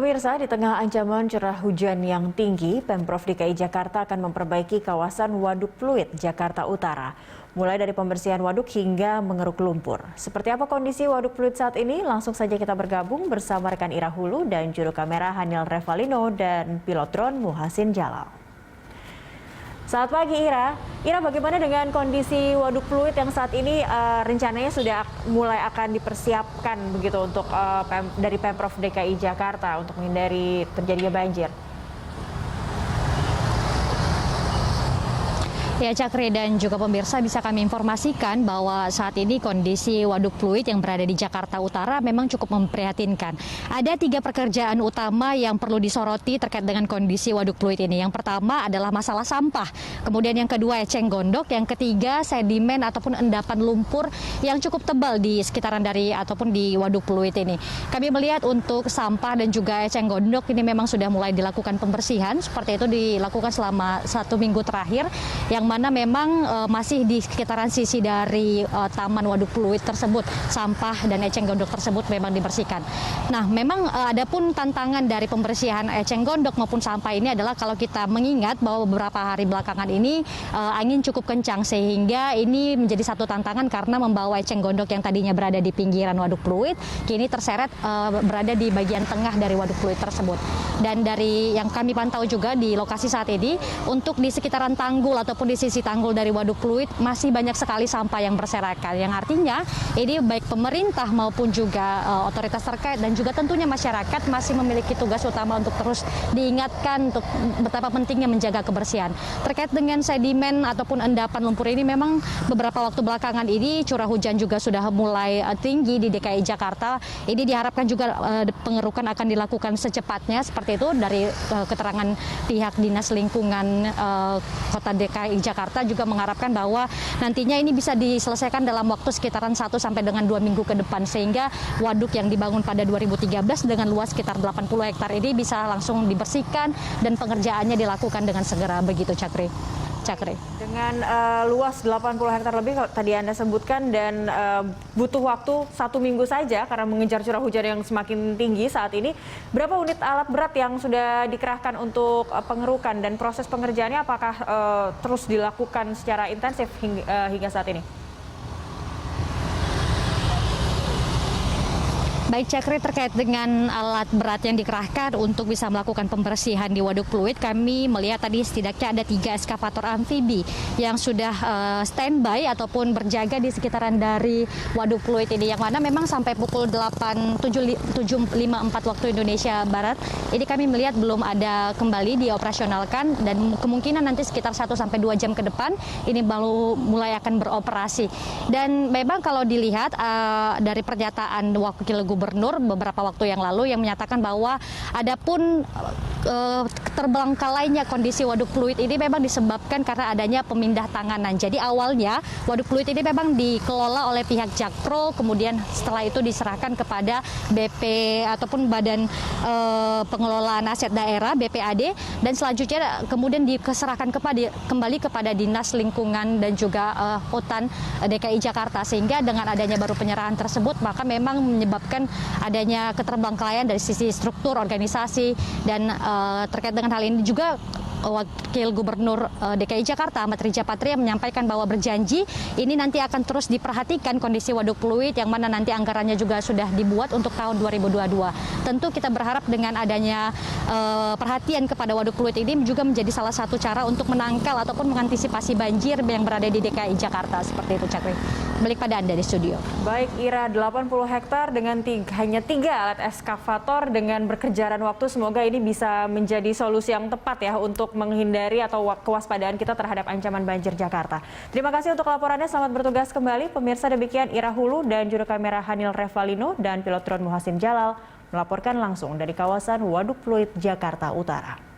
Pemirsa, di tengah ancaman curah hujan yang tinggi, Pemprov DKI Jakarta akan memperbaiki kawasan Waduk Pluit, Jakarta Utara. Mulai dari pembersihan waduk hingga mengeruk lumpur. Seperti apa kondisi Waduk Pluit saat ini? Langsung saja kita bergabung bersama rekan Ira Hulu dan juru kamera Hanil Revalino dan pilot drone Muhasin Jalal. Selamat pagi Ira. Ira, bagaimana dengan kondisi Waduk Pluit yang saat ini rencananya sudah mulai akan dipersiapkan begitu untuk dari Pemprov DKI Jakarta untuk menghindari terjadinya banjir? Ya, Cakri dan juga pemirsa, bisa kami informasikan bahwa saat ini kondisi Waduk Pluit yang berada di Jakarta Utara memang cukup memprihatinkan. Ada 3 pekerjaan utama yang perlu disoroti terkait dengan kondisi Waduk Pluit ini. Yang pertama adalah masalah sampah, kemudian yang kedua eceng gondok, yang ketiga sedimen ataupun endapan lumpur yang cukup tebal di sekitaran dari ataupun di Waduk Pluit ini. Kami melihat untuk sampah dan juga eceng gondok ini memang sudah mulai dilakukan pembersihan, seperti itu dilakukan selama 1 minggu terakhir, yang mana memang masih di sekitaran sisi dari Taman Waduk Pluit tersebut, sampah dan eceng gondok tersebut memang dibersihkan. Nah, memang ada pun tantangan dari pembersihan eceng gondok maupun sampah ini adalah kalau kita mengingat bahwa beberapa hari belakangan ini angin cukup kencang, sehingga ini menjadi satu tantangan karena membawa eceng gondok yang tadinya berada di pinggiran Waduk Pluit kini terseret berada di bagian tengah dari Waduk Pluit tersebut. Dan dari yang kami pantau juga di lokasi saat ini, untuk di sekitaran tanggul ataupun di sisi tanggul dari Waduk Pluit masih banyak sekali sampah yang berserakan, yang artinya ini baik pemerintah maupun juga otoritas terkait dan juga tentunya masyarakat masih memiliki tugas utama untuk terus diingatkan untuk betapa pentingnya menjaga kebersihan. Terkait dengan sedimen ataupun endapan lumpur ini, memang beberapa waktu belakangan ini curah hujan juga sudah mulai tinggi di DKI Jakarta. Ini diharapkan juga pengerukan akan dilakukan secepatnya, seperti itu dari keterangan pihak Dinas Lingkungan Kota DKI Jakarta juga mengharapkan bahwa nantinya ini bisa diselesaikan dalam waktu sekitaran 1 sampai dengan 2 minggu ke depan, sehingga waduk yang dibangun pada 2013 dengan luas sekitar 80 hektar ini bisa langsung dibersihkan dan pengerjaannya dilakukan dengan segera, begitu Cakri. Dengan luas 80 hektar lebih tadi Anda sebutkan, dan butuh waktu 1 minggu saja karena mengejar curah hujan yang semakin tinggi saat ini. Berapa unit alat berat yang sudah dikerahkan untuk pengerukan, dan proses pengerjaannya apakah terus dilakukan secara intensif hingga saat ini? Baik Cakri, terkait dengan alat berat yang dikerahkan untuk bisa melakukan pembersihan di Waduk Pluit, kami melihat tadi setidaknya ada 3 eskavator amfibi yang sudah standby ataupun berjaga di sekitaran dari Waduk Pluit ini, yang mana memang sampai pukul 7.54 waktu Indonesia Barat ini kami melihat belum ada kembali dioperasionalkan, dan kemungkinan nanti sekitar 1 sampai 2 jam ke depan ini baru mulai akan beroperasi. Dan memang kalau dilihat dari pernyataan Wakil Gubernur beberapa waktu yang lalu yang menyatakan bahwa adapun terbengkalainya kondisi Waduk Pluit ini memang disebabkan karena adanya pemindah tanganan. Jadi awalnya Waduk Pluit ini memang dikelola oleh pihak Jakpro, kemudian setelah itu diserahkan kepada BP ataupun Badan Pengelolaan Aset Daerah BPAD, dan selanjutnya kemudian diserahkan kembali kepada Dinas Lingkungan dan juga Hutan DKI Jakarta, sehingga dengan adanya baru penyerahan tersebut maka memang menyebabkan adanya keterbengkalaian dari sisi struktur organisasi. Dan terkait dengan hal ini juga Wakil Gubernur DKI Jakarta Ahmad Riza Patria menyampaikan bahwa berjanji ini nanti akan terus diperhatikan kondisi Waduk Pluit, yang mana nanti anggarannya juga sudah dibuat untuk tahun 2022. Tentu kita berharap dengan adanya perhatian kepada Waduk Pluit ini juga menjadi salah satu cara untuk menangkal ataupun mengantisipasi banjir yang berada di DKI Jakarta. Seperti itu Cakri. Balik pada Anda di studio. Baik Ira, 80 hektar dengan hanya 3 alat eskavator dengan berkejaran waktu, semoga ini bisa menjadi solusi yang tepat ya untuk menghindari atau kewaspadaan kita terhadap ancaman banjir Jakarta. Terima kasih untuk laporannya, selamat bertugas kembali. Pemirsa, demikian Ira Hulu dan juru kamera Hanil Revalino dan pilot drone Muhasin Jalal melaporkan langsung dari kawasan Waduk Pluit, Jakarta Utara.